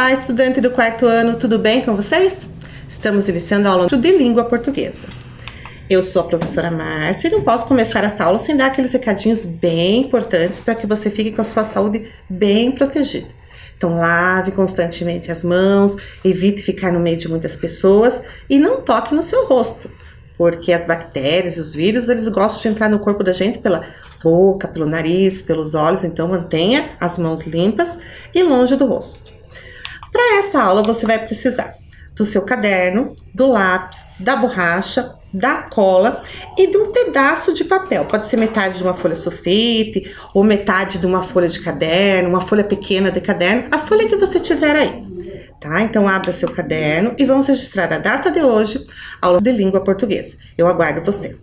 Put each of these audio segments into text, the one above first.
Olá, estudante do quarto ano, tudo bem com vocês? Estamos iniciando a aula de língua portuguesa. Eu sou a professora Márcia e não posso começar essa aula sem dar aqueles recadinhos bem importantes para que você fique com a sua saúde bem protegida. Então, lave constantemente as mãos, evite ficar no meio de muitas pessoas e não toque no seu rosto, porque as bactérias e os vírus, eles gostam de entrar no corpo da gente pela boca, pelo nariz, pelos olhos, então mantenha as mãos limpas e longe do rosto. Para essa aula, você vai precisar do seu caderno, do lápis, da borracha, da cola e de um pedaço de papel. Pode ser metade de uma folha sulfite ou metade de uma folha de caderno, uma folha pequena de caderno, a folha que você tiver aí, tá? Então abra seu caderno e vamos registrar a data de hoje, aula de língua portuguesa. Eu aguardo você.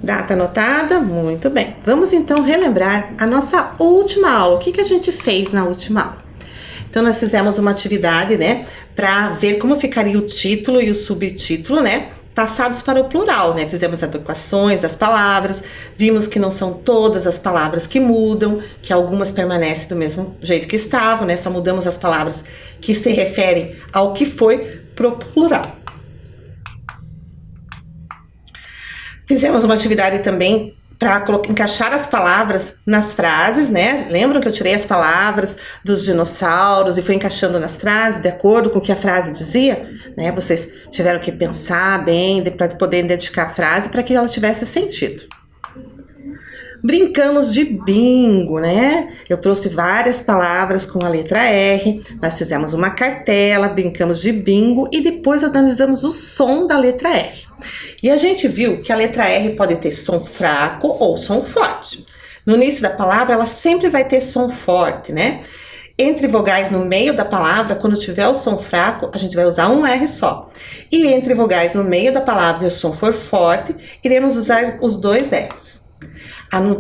Data anotada? Muito bem. Vamos então relembrar a nossa última aula. O que a gente fez na última aula? Então, nós fizemos uma atividade, né, para ver como ficaria o título e o subtítulo, né, passados para o plural, né? Fizemos adequações das palavras, vimos que não são todas as palavras que mudam, que algumas permanecem do mesmo jeito que estavam, né? Só mudamos as palavras que se referem ao que foi pro plural. Fizemos uma atividade também para encaixar as palavras nas frases, né? Lembram que eu tirei as palavras dos dinossauros e fui encaixando nas frases de acordo com o que a frase dizia, né? Vocês tiveram que pensar bem para poder identificar a frase para que ela tivesse sentido. Brincamos de bingo, né? Eu trouxe várias palavras com a letra R, nós fizemos uma cartela, brincamos de bingo e depois analisamos o som da letra R. E a gente viu que a letra R pode ter som fraco ou som forte. No início da palavra, ela sempre vai ter som forte, né? Entre vogais no meio da palavra, quando tiver o som fraco, a gente vai usar um R só. E entre vogais no meio da palavra e o som for forte, iremos usar os dois R's.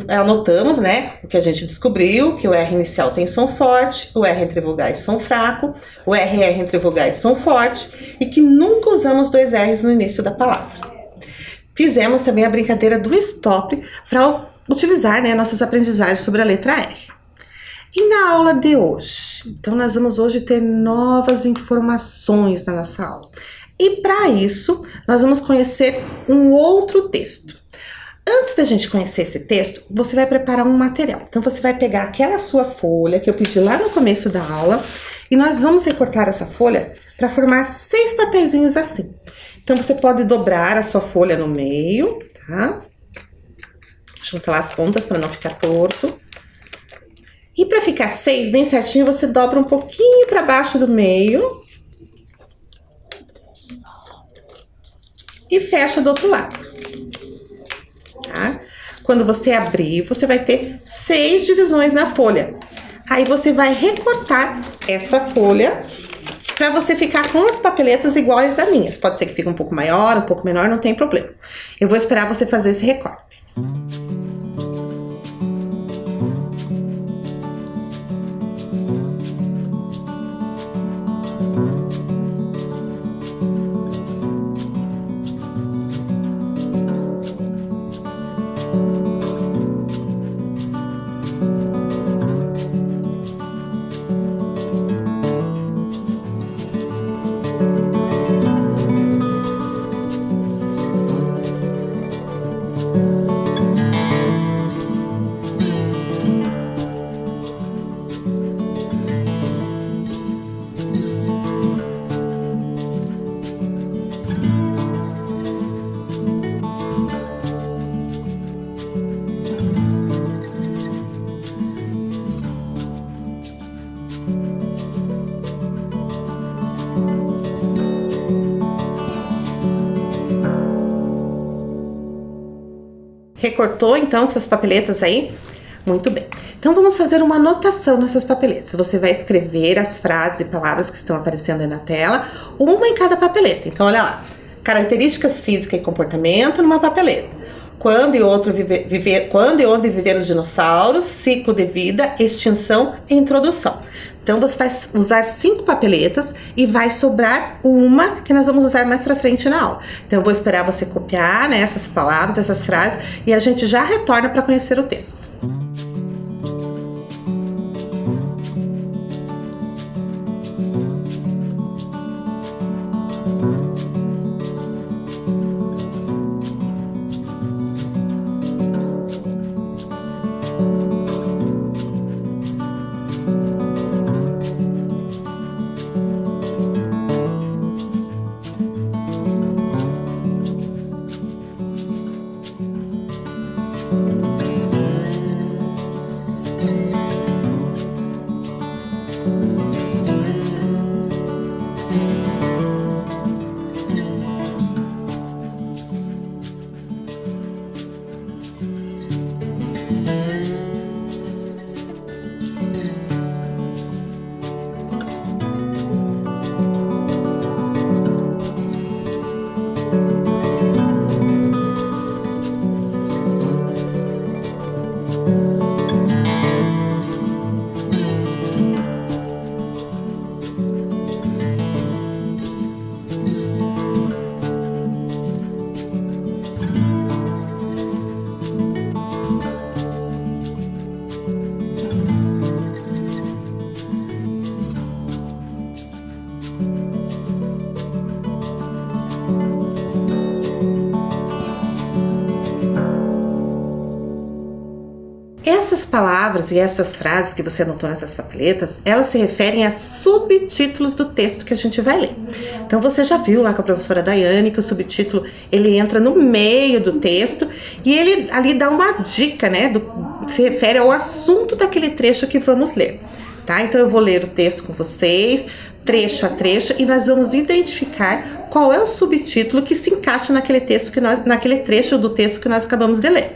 Anotamos, né, o que a gente descobriu, que o R inicial tem som forte, o R entre vogais som fraco, o RR entre vogais som forte e que nunca usamos dois R's no início da palavra. Fizemos também a brincadeira do stop para utilizar, né, nossas aprendizagens sobre a letra R. E na aula de hoje? Então, nós vamos hoje ter novas informações na nossa aula. E para isso, nós vamos conhecer um outro texto. Antes da gente conhecer esse texto, você vai preparar um material. Então, você vai pegar aquela sua folha que eu pedi lá no começo da aula e nós vamos recortar essa folha para formar 6 papeizinhos assim. Então, você pode dobrar a sua folha no meio, tá? Junta lá as pontas para não ficar torto. E para ficar 6 bem certinho, você dobra um pouquinho para baixo do meio e fecha do outro lado. Tá? Quando você abrir, você vai ter 6 divisões na folha. Aí você vai recortar essa folha para você ficar com as papeletas iguais a minhas. Pode ser que fique um pouco maior, um pouco menor, não tem problema. Eu vou esperar você fazer esse recorte. Recortou então suas papeletas aí? Muito bem. Então vamos fazer uma anotação nessas papeletas. Você vai escrever as frases e palavras que estão aparecendo aí na tela, uma em cada papeleta. Então olha lá, características físicas e comportamento numa papeleta. Quando e onde viveram os dinossauros, ciclo de vida, extinção e introdução. Então você vai usar 5 papeletas e vai sobrar uma que nós vamos usar mais pra frente na aula. Então eu vou esperar você copiar, né, essas palavras, essas frases, e a gente já retorna para conhecer o texto. Essas palavras e essas frases que você anotou nessas papeletas, elas se referem a subtítulos do texto que a gente vai ler. Então você já viu lá com a professora Daiane que o subtítulo ele entra no meio do texto e ele ali dá uma dica, né? Se refere ao assunto daquele trecho que vamos ler. Tá? Então eu vou ler o texto com vocês, trecho a trecho, e nós vamos identificar qual é o subtítulo que se encaixa naquele trecho do texto que nós acabamos de ler.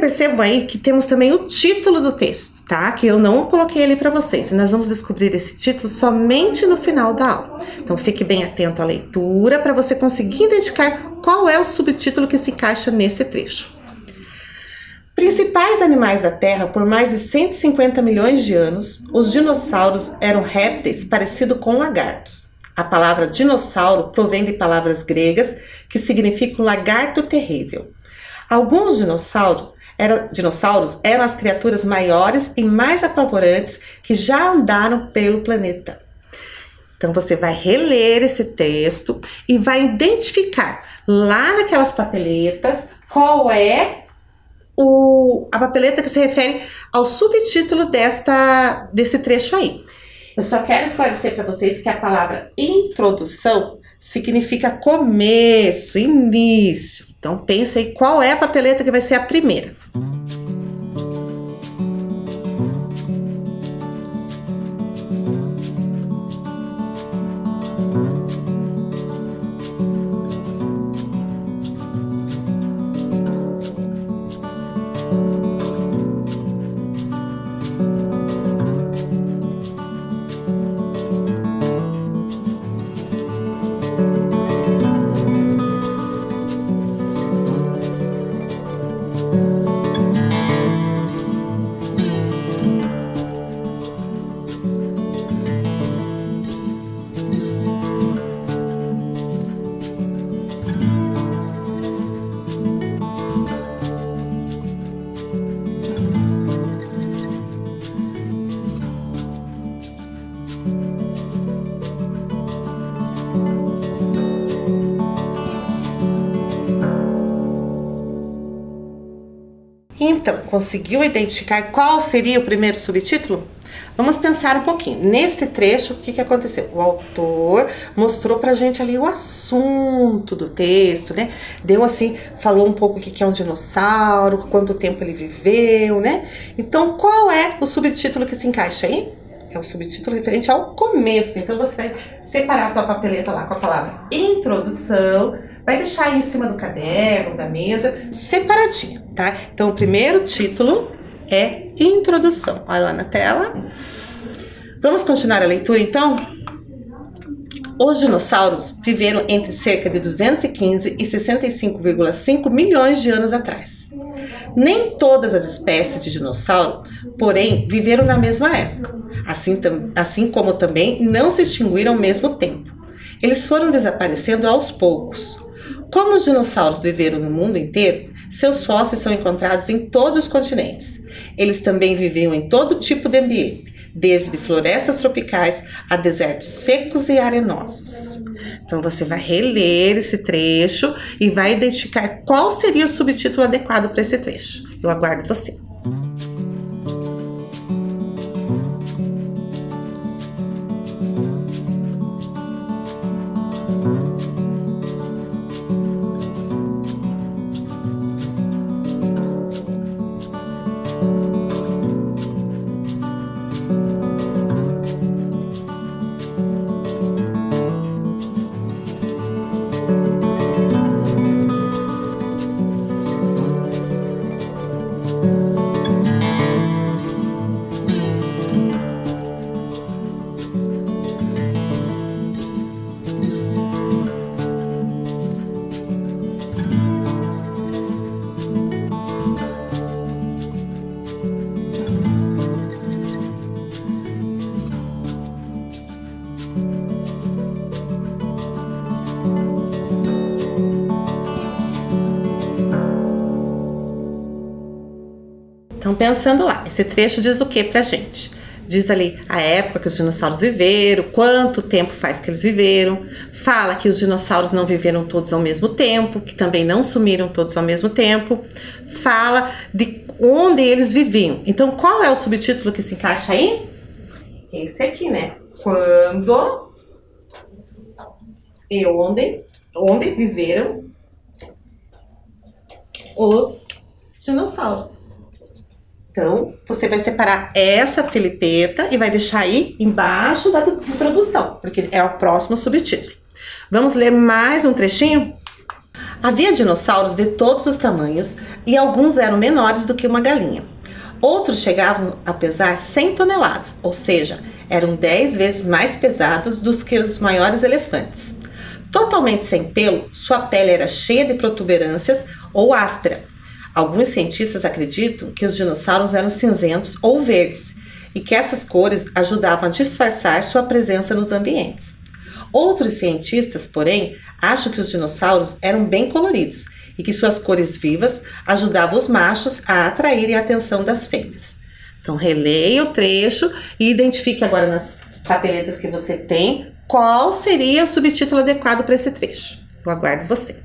Percebam aí que temos também o título do texto, tá? Que eu não coloquei ali para vocês. E nós vamos descobrir esse título somente no final da aula. Então fique bem atento à leitura para você conseguir identificar qual é o subtítulo que se encaixa nesse trecho. Principais animais da Terra por mais de 150 milhões de anos, os dinossauros eram répteis parecidos com lagartos. A palavra dinossauro provém de palavras gregas que significam lagarto terrível. Alguns dinossauros eram as criaturas maiores e mais apavorantes que já andaram pelo planeta. Então você vai reler esse texto e vai identificar lá naquelas papeletas qual é a papeleta que se refere ao subtítulo desse trecho aí. Eu só quero esclarecer para vocês que a palavra introdução significa começo, início. Então pense aí qual é a papeleta que vai ser a primeira. Então, conseguiu identificar qual seria o primeiro subtítulo? Vamos pensar um pouquinho. Nesse trecho, o que aconteceu? O autor mostrou pra gente ali o assunto do texto, né? Falou um pouco o que é um dinossauro, quanto tempo ele viveu, né? Então, qual é o subtítulo que se encaixa aí? É o subtítulo referente ao começo. Então, você vai separar a tua papeleta lá com a palavra introdução, Vai deixar aí em cima do caderno, da mesa, separadinho, tá? Então, o primeiro título é Introdução. Olha lá na tela. Vamos continuar a leitura, então? Os dinossauros viveram entre cerca de 215 e 65,5 milhões de anos atrás. Nem todas as espécies de dinossauro, porém, viveram na mesma época, assim como também não se extinguiram ao mesmo tempo. Eles foram desaparecendo aos poucos. Como os dinossauros viveram no mundo inteiro, seus fósseis são encontrados em todos os continentes. Eles também viviam em todo tipo de ambiente, desde florestas tropicais a desertos secos e arenosos. Então você vai reler esse trecho e vai identificar qual seria o subtítulo adequado para esse trecho. Eu aguardo você. Então, pensando lá, esse trecho diz o que pra gente? Diz ali a época que os dinossauros viveram, quanto tempo faz que eles viveram. Fala que os dinossauros não viveram todos ao mesmo tempo, que também não sumiram todos ao mesmo tempo. Fala de onde eles viviam. Então, qual é o subtítulo que se encaixa aí? Esse aqui, né? Quando e onde viveram os dinossauros. Então, você vai separar essa filipeta e vai deixar aí embaixo da introdução, porque é o próximo subtítulo. Vamos ler mais um trechinho? Havia dinossauros de todos os tamanhos e alguns eram menores do que uma galinha. Outros chegavam a pesar 100 toneladas, ou seja, eram 10 vezes mais pesados do que os maiores elefantes. Totalmente sem pelo, sua pele era cheia de protuberâncias ou áspera. Alguns cientistas acreditam que os dinossauros eram cinzentos ou verdes e que essas cores ajudavam a disfarçar sua presença nos ambientes. Outros cientistas, porém, acham que os dinossauros eram bem coloridos e que suas cores vivas ajudavam os machos a atraírem a atenção das fêmeas. Então, releia o trecho e identifique agora nas papeletas que você tem qual seria o subtítulo adequado para esse trecho. Eu aguardo você.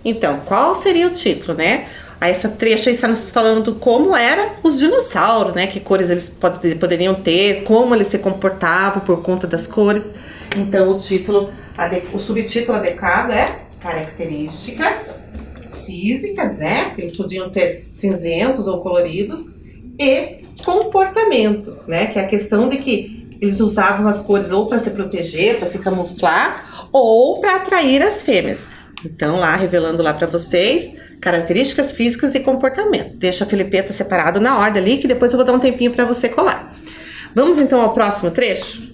Então, qual seria o título, né? Essa trecho aí está nos falando como eram os dinossauros, né? Que cores eles poderiam ter, como eles se comportavam por conta das cores. Então, o subtítulo adequado é Características Físicas, né? Eles podiam ser cinzentos ou coloridos. E Comportamento, né? Que é a questão de que eles usavam as cores ou para se proteger, para se camuflar, ou para atrair as fêmeas. Então, lá, revelando lá para vocês, características físicas e comportamento. Deixa a filipeta separado na ordem ali, que depois eu vou dar um tempinho para você colar. Vamos então ao próximo trecho?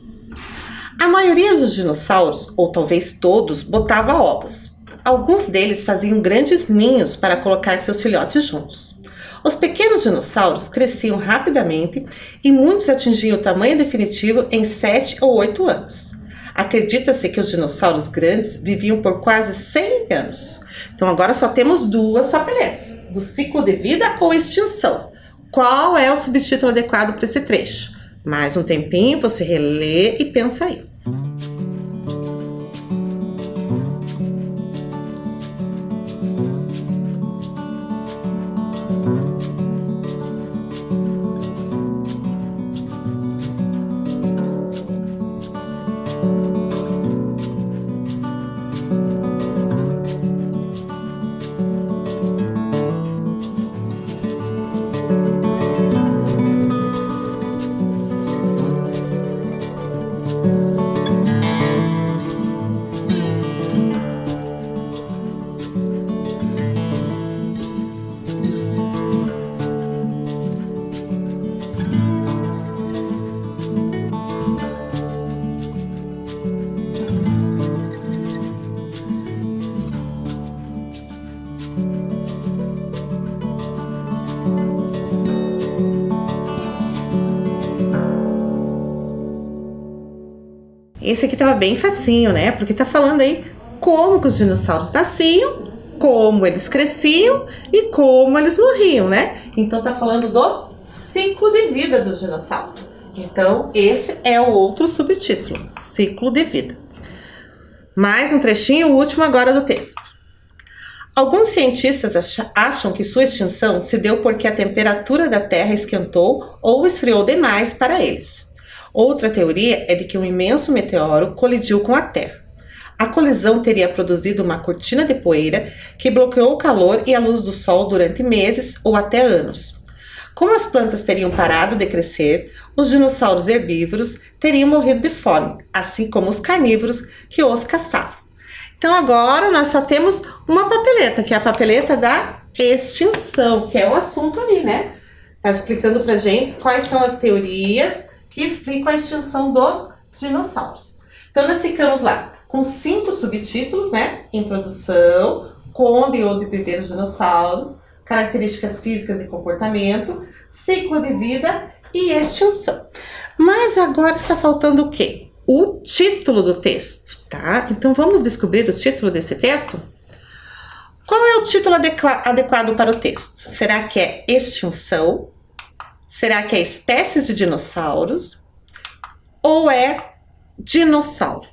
A maioria dos dinossauros, ou talvez todos, botava ovos. Alguns deles faziam grandes ninhos para colocar seus filhotes juntos. Os pequenos dinossauros cresciam rapidamente e muitos atingiam o tamanho definitivo em 7 ou 8 anos. Acredita-se que os dinossauros grandes viviam por quase 100 anos. Então agora só temos duas papeletas, do ciclo de vida ou extinção. Qual é o subtítulo adequado para esse trecho? Mais um tempinho, você relê e pensa aí. Esse aqui tava bem facinho, né? Porque tá falando aí como que os dinossauros nasciam, como eles cresciam e como eles morriam, né? Então tá falando do ciclo de vida dos dinossauros. Então esse é o outro subtítulo, ciclo de vida. Mais um trechinho, o último agora do texto. Alguns cientistas acham que sua extinção se deu porque a temperatura da Terra esquentou ou esfriou demais para eles. Outra teoria é de que um imenso meteoro colidiu com a Terra. A colisão teria produzido uma cortina de poeira que bloqueou o calor e a luz do sol durante meses ou até anos. Como as plantas teriam parado de crescer, os dinossauros herbívoros teriam morrido de fome, assim como os carnívoros que os caçavam. Então agora nós só temos uma papeleta, que é a papeleta da extinção, que é o assunto ali, né? Tá explicando pra gente quais são as teorias que explicam a extinção dos dinossauros. Então nós ficamos lá com 5 subtítulos, né? Introdução, como e onde viveram os dinossauros, características físicas e comportamento, ciclo de vida e extinção. Mas agora está faltando o quê? O título do texto, tá? Então vamos descobrir o título desse texto? Qual é o título adequado para o texto? Será que é extinção? Será que é espécies de dinossauros? Ou é dinossauro?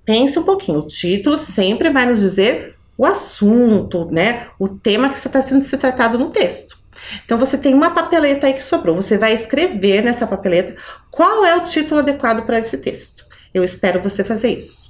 Pense um pouquinho, o título sempre vai nos dizer o assunto, né? O tema que está sendo tratado no texto. Então você tem uma papeleta aí que sobrou, você vai escrever nessa papeleta qual é o título adequado para esse texto. Eu espero você fazer isso.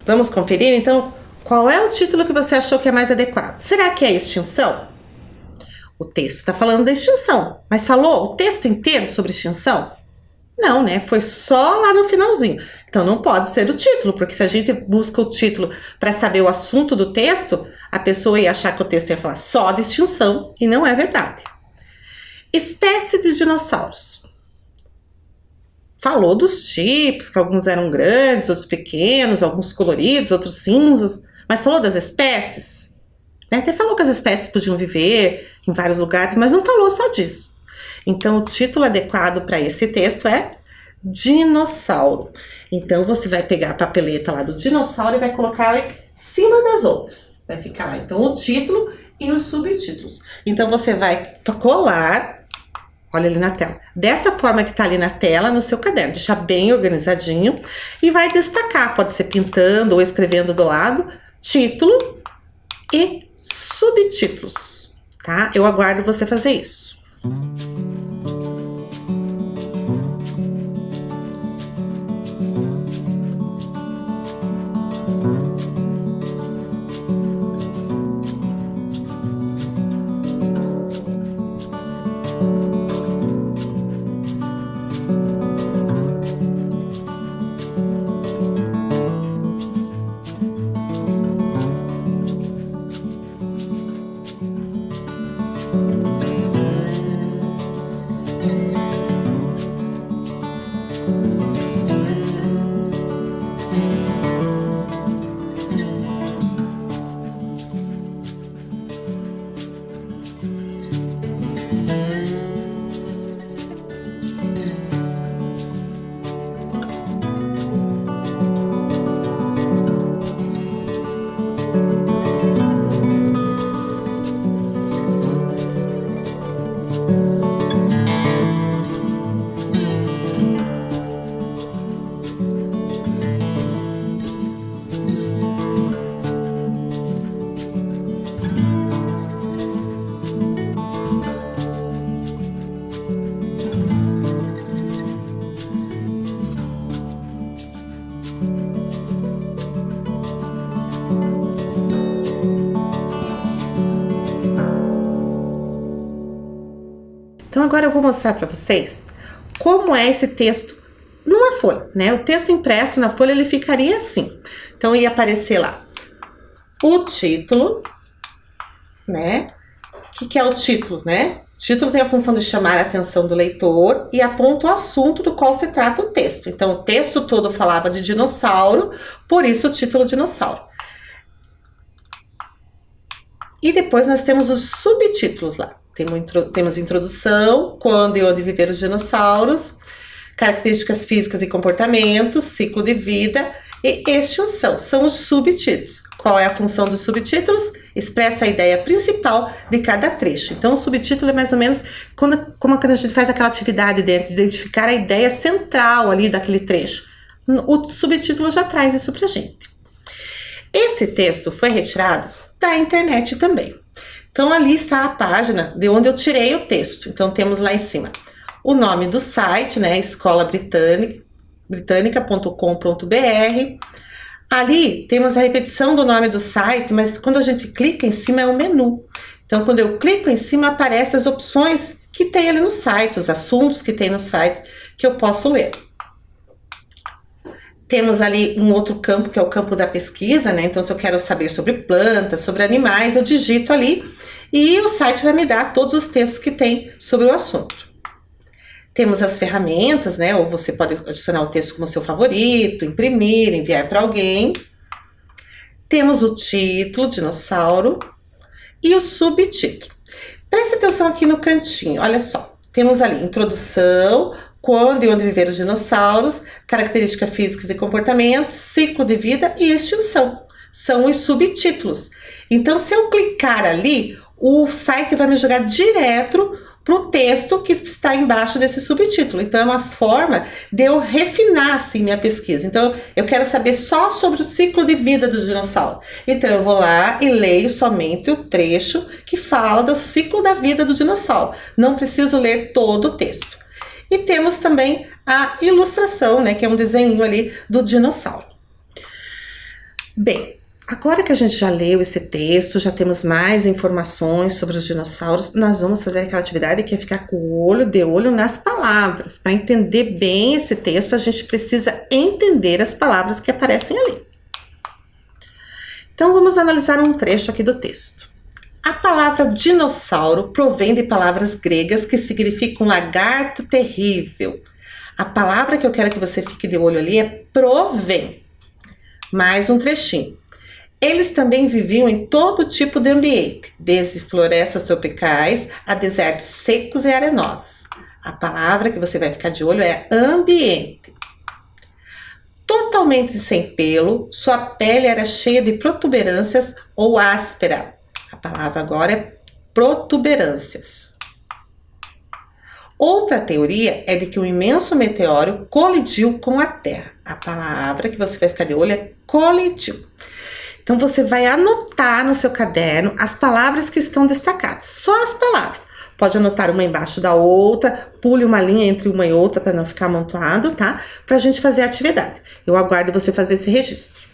Vamos conferir, então, qual é o título que você achou que é mais adequado? Será que é extinção? O texto está falando da extinção, mas falou o texto inteiro sobre extinção? Não, né? Foi só lá no finalzinho. Então não pode ser o título, porque se a gente busca o título para saber o assunto do texto, a pessoa ia achar que o texto ia falar só de extinção, e não é verdade. Espécie de dinossauros. Falou dos tipos, que alguns eram grandes, outros pequenos, alguns coloridos, outros cinzas, mas falou das espécies, né? Até falou que as espécies podiam viver em vários lugares, mas não falou só disso. Então o título adequado para esse texto é dinossauro. Então você vai pegar a papeleta lá do dinossauro e vai colocar cima das outras. Vai ficar lá, então, o título e os subtítulos. Então, você vai colar, olha ali na tela, dessa forma que tá ali na tela, no seu caderno, deixar bem organizadinho e vai destacar, pode ser pintando ou escrevendo do lado, título e subtítulos, tá? Eu aguardo você fazer isso. Então agora eu vou mostrar para vocês como é esse texto numa folha, né? O texto impresso na folha, ele ficaria assim. Então ia aparecer lá o título, né? O que é o título, né? O título tem a função de chamar a atenção do leitor e aponta o assunto do qual se trata o texto. Então o texto todo falava de dinossauro, por isso o título dinossauro. E depois nós temos os subtítulos lá. Temos introdução, quando e onde viveram os dinossauros, características físicas e comportamentos, ciclo de vida e extinção. São os subtítulos. Qual é a função dos subtítulos? Expressa a ideia principal de cada trecho. Então, o subtítulo é mais ou menos como quando a gente faz aquela atividade dentro, de identificar a ideia central ali daquele trecho. O subtítulo já traz isso pra gente. Esse texto foi retirado da internet também. Então, ali está a página de onde eu tirei o texto. Então, temos lá em cima o nome do site, né? escolabritânica.com.br. Ali temos a repetição do nome do site, mas quando a gente clica em cima é o menu. Então, quando eu clico em cima, aparecem as opções que tem ali no site, os assuntos que tem no site que eu posso ler. Temos ali um outro campo, que é o campo da pesquisa, né? Então, se eu quero saber sobre plantas, sobre animais, eu digito ali e o site vai me dar todos os textos que tem sobre o assunto. Temos as ferramentas, né? Ou você pode adicionar o texto como seu favorito, imprimir, enviar para alguém. Temos o título, dinossauro, e o subtítulo. Preste atenção aqui no cantinho, olha só. Temos ali introdução, quando e onde viveram os dinossauros, características físicas e comportamentos, ciclo de vida e extinção. São os subtítulos. Então, se eu clicar ali, o site vai me jogar direto para o texto que está embaixo desse subtítulo. Então, é uma forma de eu refinar assim, minha pesquisa. Então, eu quero saber só sobre o ciclo de vida do dinossauro. Então, eu vou lá e leio somente o trecho que fala do ciclo da vida do dinossauro. Não preciso ler todo o texto. E temos também a ilustração, né, que é um desenho ali do dinossauro. Bem, agora que a gente já leu esse texto, já temos mais informações sobre os dinossauros, nós vamos fazer aquela atividade que é ficar com o olho de olho nas palavras. Para entender bem esse texto, a gente precisa entender as palavras que aparecem ali. Então, vamos analisar um trecho aqui do texto. A palavra dinossauro provém de palavras gregas que significam lagarto terrível. A palavra que eu quero que você fique de olho ali é provém. Mais um trechinho. Eles também viviam em todo tipo de ambiente, desde florestas tropicais a desertos secos e arenosos. A palavra que você vai ficar de olho é ambiente. Totalmente sem pelo, sua pele era cheia de protuberâncias ou áspera. A palavra agora é protuberâncias. Outra teoria é de que um imenso meteoro colidiu com a Terra. A palavra que você vai ficar de olho é colidiu. Então você vai anotar no seu caderno as palavras que estão destacadas, só as palavras. Pode anotar uma embaixo da outra, pule uma linha entre uma e outra para não ficar amontoado, tá? Pra gente fazer a atividade. Eu aguardo você fazer esse registro.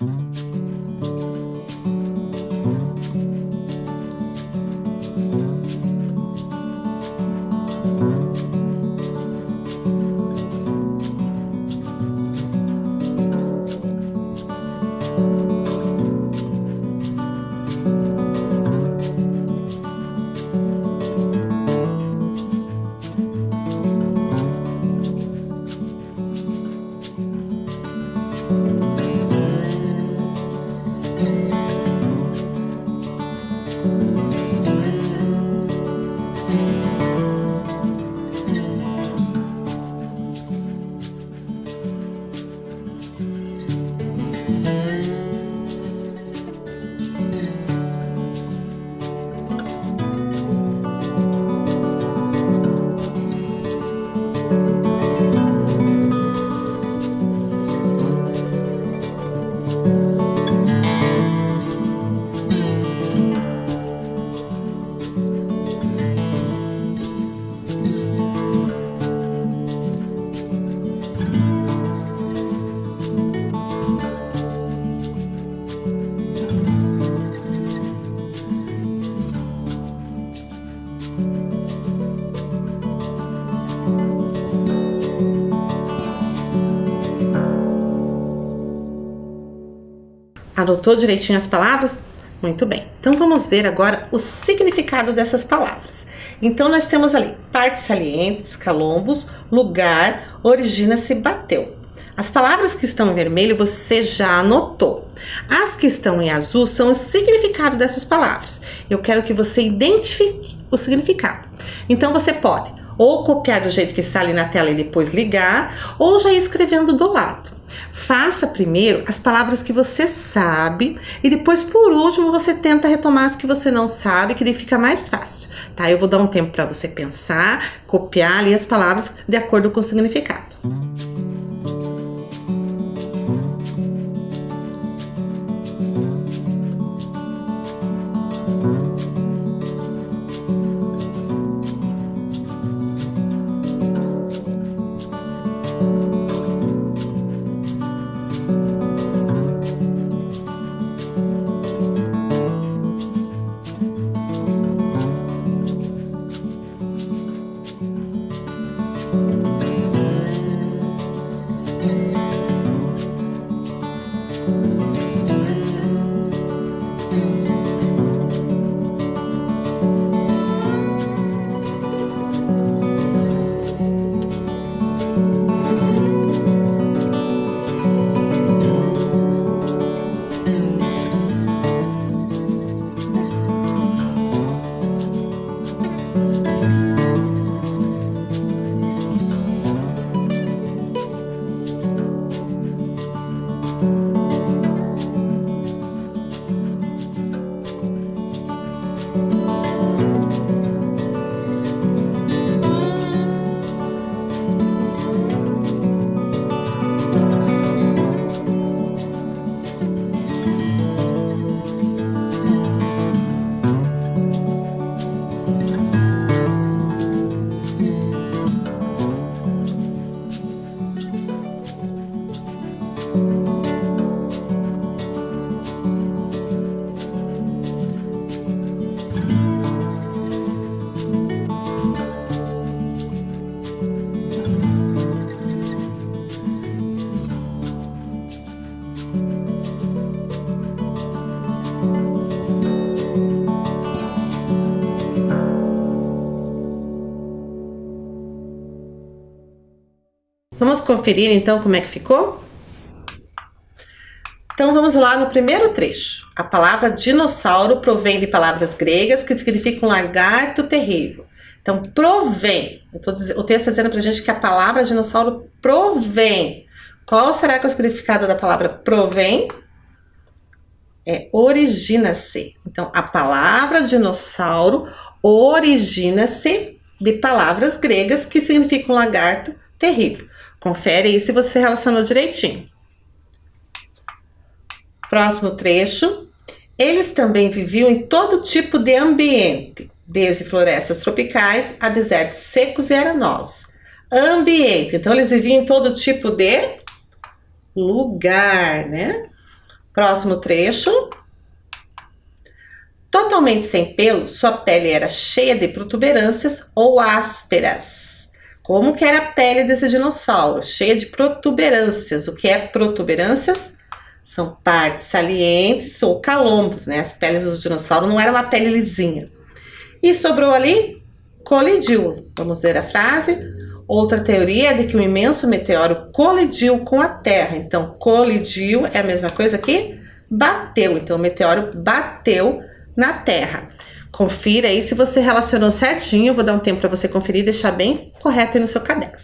Anotou direitinho as palavras? Muito bem. Então vamos ver agora o significado dessas palavras. Então nós temos ali partes salientes, calombos, lugar, origina-se, bateu. As palavras que estão em vermelho você já anotou. As que estão em azul são o significado dessas palavras. Eu quero que você identifique o significado. Então você pode ou copiar do jeito que está ali na tela e depois ligar, ou já ir escrevendo do lado. Faça primeiro as palavras que você sabe e depois, por último, você tenta retomar as que você não sabe, que daí fica mais fácil, tá? Eu vou dar um tempo para você pensar, copiar ali as palavras de acordo com o significado. Vamos conferir então como é que ficou? Então vamos lá no primeiro trecho. A palavra dinossauro provém de palavras gregas que significam lagarto terrível. Então provém, o texto está dizendo pra gente que a palavra dinossauro provém. Qual será que é o significado da palavra provém? É origina-se. Então, a palavra dinossauro origina-se de palavras gregas que significam lagarto terrível. Confere aí se você relacionou direitinho. Próximo trecho. Eles também viviam em todo tipo de ambiente, desde florestas tropicais a desertos secos e arenosos. Ambiente. Então, eles viviam em todo tipo de lugar, né? Próximo trecho. Totalmente sem pelo, sua pele era cheia de protuberâncias ou ásperas. Como que era a pele desse dinossauro? Cheia de protuberâncias. O que é protuberâncias? São partes salientes ou calombos, né? As peles dos dinossauros não era uma pele lisinha. E sobrou ali? Colidiu. Vamos ver a frase. Outra teoria é de que um imenso meteoro colidiu com a Terra. Então, colidiu é a mesma coisa que bateu. Então, o meteoro bateu na Terra. Confira aí se você relacionou certinho. Eu vou dar um tempo para você conferir e deixar bem correto aí no seu caderno.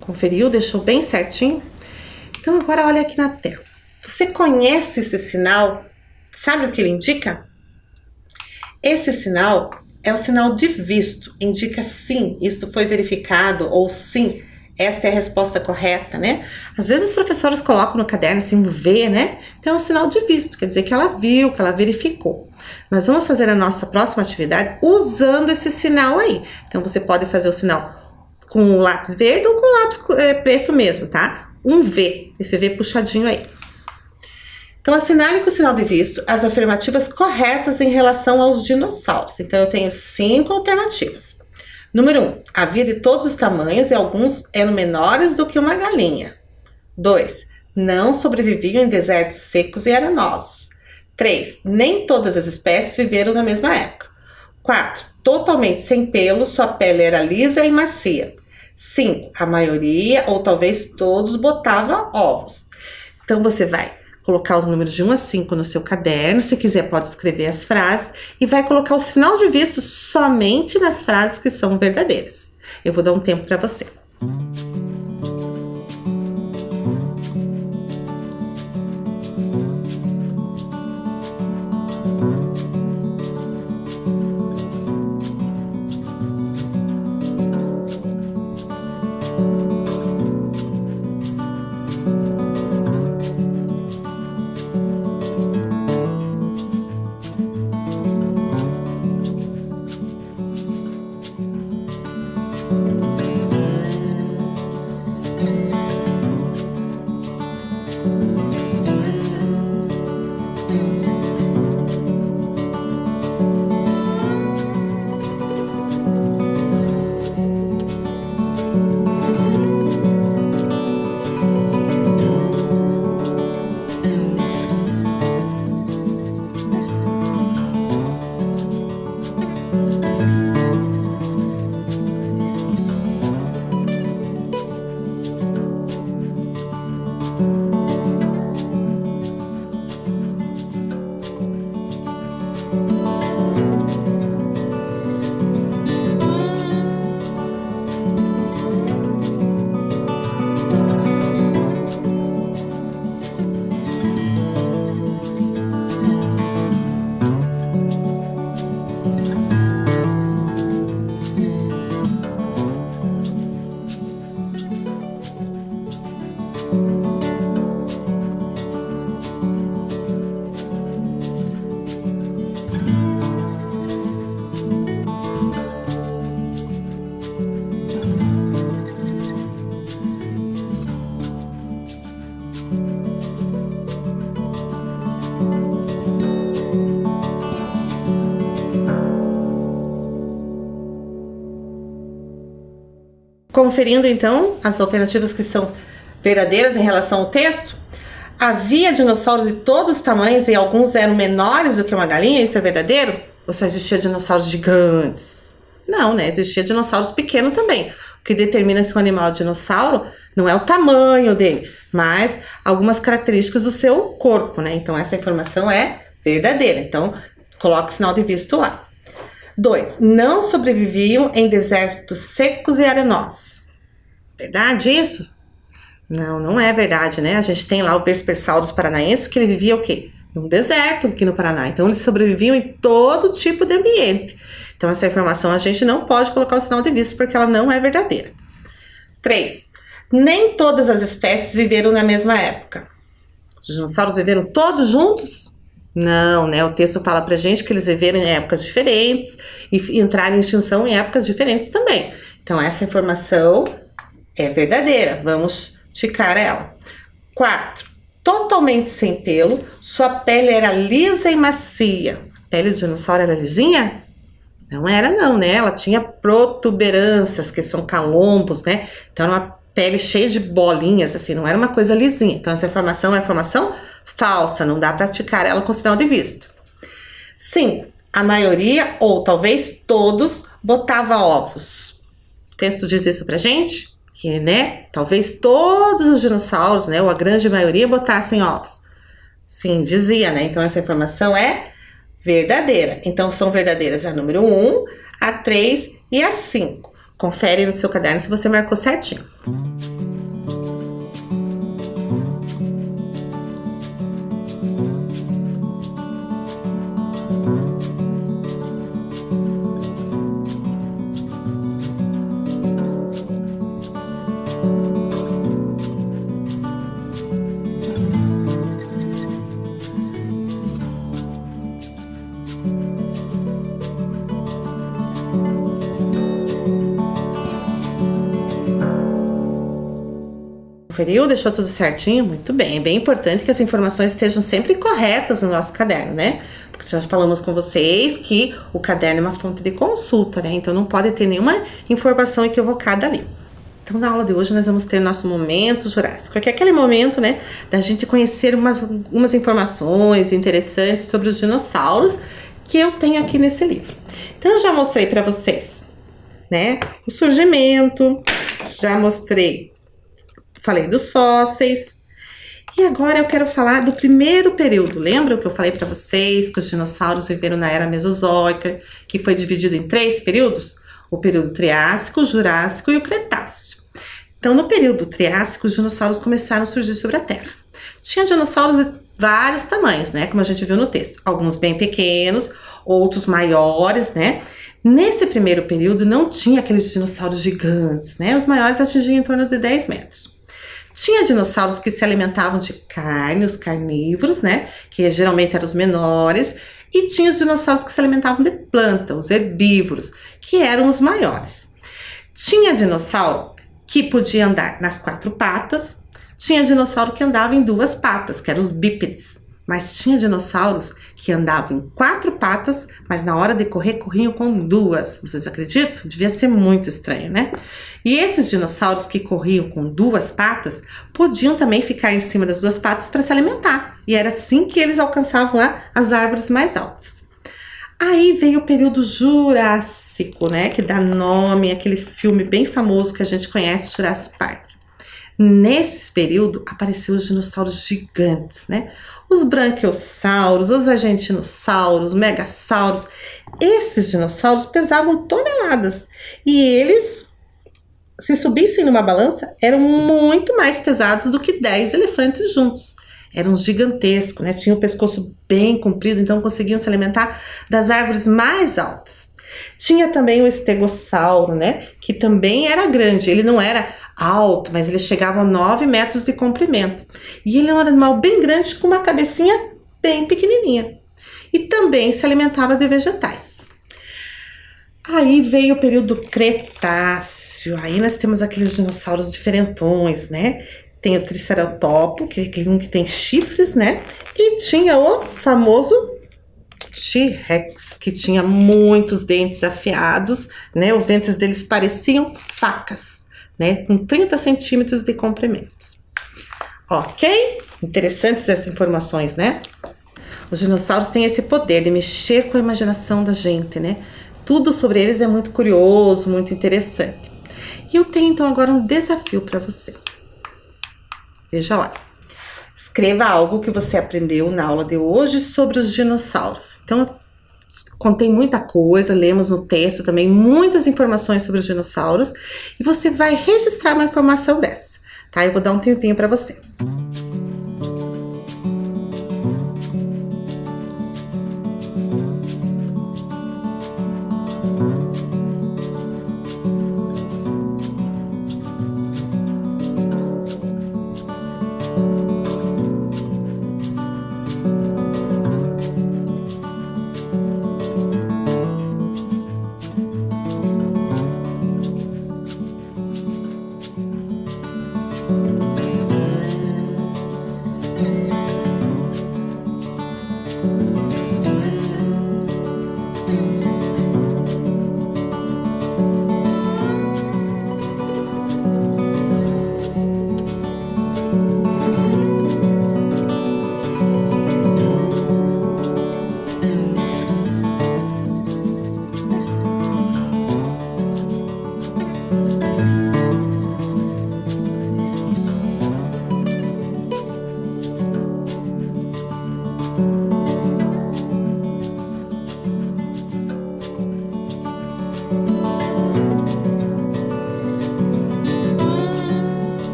Conferiu? Deixou bem certinho? Então agora olha aqui na tela. Você conhece esse sinal? Sabe o que ele indica? Esse sinal é o sinal de visto. Indica sim, isso foi verificado, ou sim, esta é a resposta correta, né? Às vezes os professores colocam no caderno assim um V, né? Então é um sinal de visto, quer dizer que ela viu, que ela verificou. Nós vamos fazer a nossa próxima atividade usando esse sinal aí. Então você pode fazer o sinal com o lápis verde ou com o lápis preto mesmo, tá? Um V, esse V puxadinho aí. Então, assinale com o sinal de visto as afirmativas corretas em relação aos dinossauros. Então, eu tenho 5 alternativas. Número 1, havia de todos os tamanhos e alguns eram menores do que uma galinha. 2, não sobreviviam em desertos secos e arenosos. 3, nem todas as espécies viveram na mesma época. 4, totalmente sem pelo, sua pele era lisa e macia. 5, a maioria ou talvez todos botava ovos. Então você vai colocar os números de 1 a 5 no seu caderno, se quiser pode escrever as frases e vai colocar o sinal de visto somente nas frases que são verdadeiras. Eu vou dar um tempo para você. Conferindo então as alternativas que são verdadeiras em relação ao texto, havia dinossauros de todos os tamanhos e alguns eram menores do que uma galinha, isso é verdadeiro? Ou só existia dinossauros gigantes? Não, né? Existia dinossauros pequenos também. O que determina se um animal é dinossauro não é o tamanho dele, mas algumas características do seu corpo, né? Então essa informação é verdadeira. Então coloque o sinal de visto lá. 2. Não sobreviviam em desertos secos e arenosos. Verdade isso? Não, não é verdade, né? A gente tem lá o Vespersaurus paranaense, que ele vivia o quê? Num deserto aqui no Paraná. Então eles sobreviviam em todo tipo de ambiente. Então essa informação a gente não pode colocar o sinal de visto porque ela não é verdadeira. 3. Nem todas as espécies viveram na mesma época. Os dinossauros viveram todos juntos? Não, né? O texto fala pra gente que eles viveram em épocas diferentes e entraram em extinção em épocas diferentes também. Então essa informação é verdadeira. Vamos ticar ela. 4. Totalmente sem pelo, sua pele era lisa e macia. A pele do dinossauro era lisinha? Não era não, né? Ela tinha protuberâncias, que são calombos, né? Então era uma pele cheia de bolinhas, assim, não era uma coisa lisinha. Então essa informação é informação falsa, não dá para ticar ela com sinal de visto. 5. A maioria, ou talvez todos, botava ovos. O texto diz isso pra gente? Que, né, talvez todos os dinossauros, né, ou a grande maioria, botassem ovos. Sim, dizia, né? Então essa informação é verdadeira. Então são verdadeiras a número 1, a 3 e a 5. Confere no seu caderno se você marcou certinho. Conferiu? Deixou tudo certinho? Muito bem. É bem importante que as informações estejam sempre corretas no nosso caderno, né? Porque já falamos com vocês que o caderno é uma fonte de consulta, né? Então não pode ter nenhuma informação equivocada ali. Então na aula de hoje nós vamos ter nosso momento jurássico, que é aquele momento, né, da gente conhecer umas informações interessantes sobre os dinossauros que eu tenho aqui nesse livro. Então eu já mostrei para vocês, né, o surgimento, já mostrei, falei dos fósseis, e agora eu quero falar do primeiro período. Lembra o que eu falei para vocês, que os dinossauros viveram na Era Mesozoica, que foi dividido em 3 períodos? O período Triássico, o Jurássico e o Cretáceo. Então, no período Triássico, os dinossauros começaram a surgir sobre a Terra. Tinha dinossauros de vários tamanhos, né? Como a gente viu no texto. Alguns bem pequenos, outros maiores, né? Nesse primeiro período, não tinha aqueles dinossauros gigantes, né? Os maiores atingiam em torno de 10 metros. Tinha dinossauros que se alimentavam de carne, os carnívoros, né? Que geralmente eram os menores. E tinha os dinossauros que se alimentavam de planta, os herbívoros, que eram os maiores. Tinha dinossauro que podia andar nas 4 patas, tinha dinossauro que andava em 2 patas, que eram os bípedes. Mas tinha dinossauros que andavam em 4 patas, mas na hora de correr, corriam com 2. Vocês acreditam? Devia ser muito estranho, né? E esses dinossauros que corriam com 2 patas, podiam também ficar em cima das 2 patas para se alimentar. E era assim que eles alcançavam lá as árvores mais altas. Aí veio o período Jurássico, né? Que dá nome àquele filme bem famoso que a gente conhece, Jurassic Park. Nesse período, apareceram os dinossauros gigantes, né? Os branquiossauros, os argentinossauros, os megassauros. Esses dinossauros pesavam toneladas. E eles, se subissem numa balança, eram muito mais pesados do que 10 elefantes juntos. Eram gigantescos, né? Tinham o pescoço bem comprido, então conseguiam se alimentar das árvores mais altas. Tinha também o estegossauro, né? Que também era grande. Ele não era alto, mas ele chegava a 9 metros de comprimento. E ele era um animal bem grande com uma cabecinha bem pequenininha. E também se alimentava de vegetais. Aí veio o período Cretáceo. Aí nós temos aqueles dinossauros diferentões, né? Tem o Triceratopo, que é aquele um que tem chifres, né? E tinha o famoso T-Rex, que tinha muitos dentes afiados, né? Os dentes deles pareciam facas, né? Com 30 centímetros de comprimentos. Ok? Interessantes essas informações, né? Os dinossauros têm esse poder de mexer com a imaginação da gente, né? Tudo sobre eles é muito curioso, muito interessante. E eu tenho então agora um desafio para você. Veja lá. Escreva algo que você aprendeu na aula de hoje sobre os dinossauros. Então, contei muita coisa, lemos no texto também muitas informações sobre os dinossauros e você vai registrar uma informação dessa, tá? Eu vou dar um tempinho para você.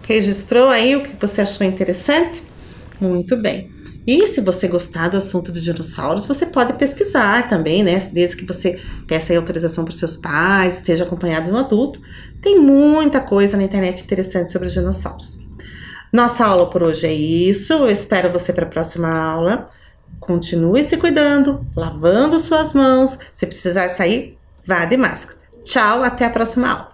Registrou aí o que você achou interessante? Muito bem. E se você gostar do assunto dos dinossauros, você pode pesquisar também, né? Desde que você peça aí autorização para os seus pais, esteja acompanhado de um adulto. Tem muita coisa na internet interessante sobre os dinossauros. Nossa aula por hoje é isso. Eu espero você para a próxima aula. Continue se cuidando, lavando suas mãos. Se precisar sair, vá de máscara. Tchau, até a próxima aula.